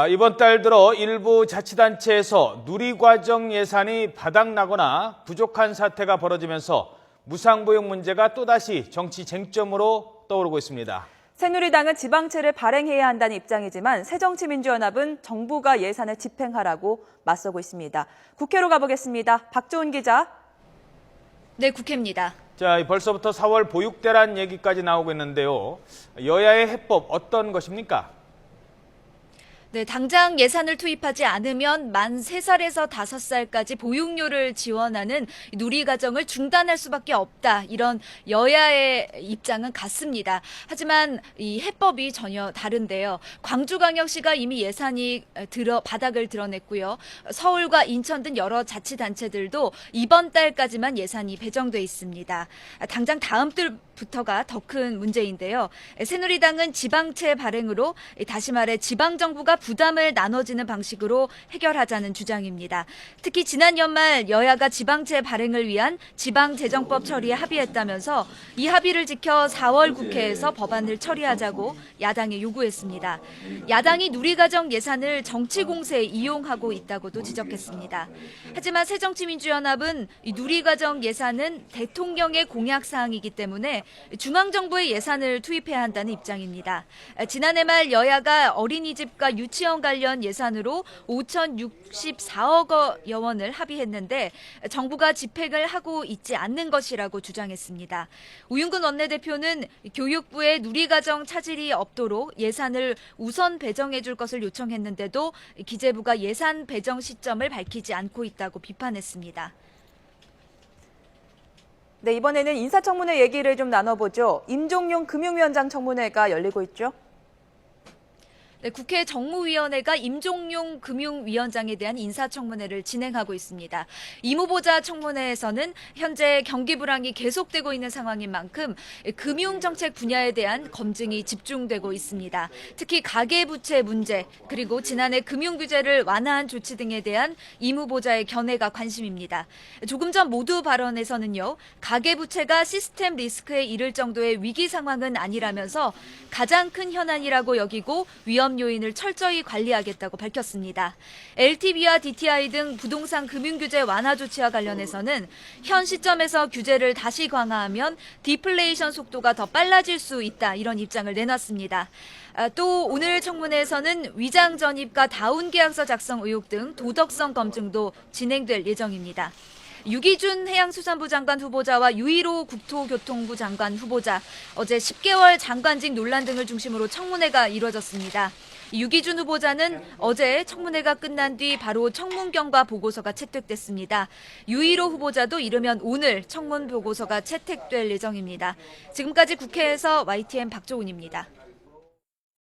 이번 달 들어 일부 자치단체에서 누리과정 예산이 바닥나거나 부족한 사태가 벌어지면서 무상보육 문제가 또다시 정치 쟁점으로 떠오르고 있습니다. 새누리당은 지방채를 발행해야 한다는 입장이지만 새정치민주연합은 정부가 예산을 집행하라고 맞서고 있습니다. 국회로 가보겠습니다. 박조은 기자. 네, 국회입니다. 자, 벌써부터 4월 보육대란 얘기까지 나오고 있는데요. 여야의 해법 어떤 것입니까? 네, 당장 예산을 투입하지 않으면 만 3살에서 5살까지 보육료를 지원하는 누리과정을 중단할 수밖에 없다. 이런 여야의 입장은 같습니다. 하지만 이 해법이 전혀 다른데요. 광주광역시가 이미 예산이 바닥을 드러냈고요. 서울과 인천 등 여러 자치단체들도 이번 달까지만 예산이 배정돼 있습니다. 당장 다음 달부터가 더 큰 문제인데요. 새누리당은 지방채 발행으로 다시 말해 지방정부가 부담을 나눠지는 방식으로 해결하자는 주장입니다. 특히 지난 연말 여야가 지방채 발행을 위한 지방재정법 처리에 합의했다면서 이 합의를 지켜 4월 국회에서 법안을 처리하자고 야당에 요구했습니다. 야당이 누리과정 예산을 정치 공세에 이용하고 있다고도 지적했습니다. 하지만 새정치민주연합은 이 누리과정 예산은 대통령의 공약사항이기 때문에 중앙정부의 예산을 투입해야 한다는 입장입니다. 지난해 말 여야가 어린이집과 유치원 관련 예산으로 5,064억 원을 합의했는데 정부가 집행을 하고 있지 않는 것이라고 주장했습니다. 우윤근 원내대표는 교육부에 누리과정 차질이 없도록 예산을 우선 배정해 줄 것을 요청했는데도 기재부가 예산 배정 시점을 밝히지 않고 있다고 비판했습니다. 네, 이번에는 인사청문회 얘기를 좀 나눠보죠. 임종용 금융위원장 청문회가 열리고 있죠. 네, 국회 정무위원회가 임종용 금융위원장에 대한 인사청문회를 진행하고 있습니다. 임 후보자 청문회에서는 현재 경기 불황이 계속되고 있는 상황인 만큼 금융정책 분야에 대한 검증이 집중되고 있습니다. 특히 가계부채 문제, 그리고 지난해 금융규제를 완화한 조치 등에 대한 임 후보자의 견해가 관심입니다. 조금 전 모두 발언에서는요, 가계부채가 시스템 리스크에 이를 정도의 위기 상황은 아니라면서 가장 큰 현안이라고 여기고 위험 요인을 철저히 관리하겠다고 밝혔습니다. LTV와 DTI 등 부동산 금융규제 완화 조치와 관련해서는 현 시점에서 규제를 다시 강화하면 디플레이션 속도가 더 빨라질 수 있다, 이런 입장을 내놨습니다. 또 오늘 청문회에서는 위장 전입과 다운 계약서 작성 의혹 등 도덕성 검증도 진행될 예정입니다. 유기준 해양수산부 장관 후보자와 유일호 국토교통부 장관 후보자, 어제 10개월 장관직 논란 등을 중심으로 청문회가 이루어졌습니다. 유기준 후보자는 어제 청문회가 끝난 뒤 바로 청문 경과 보고서가 채택됐습니다. 유일호 후보자도 이르면 오늘 청문 보고서가 채택될 예정입니다. 지금까지 국회에서 YTN 박조은입니다.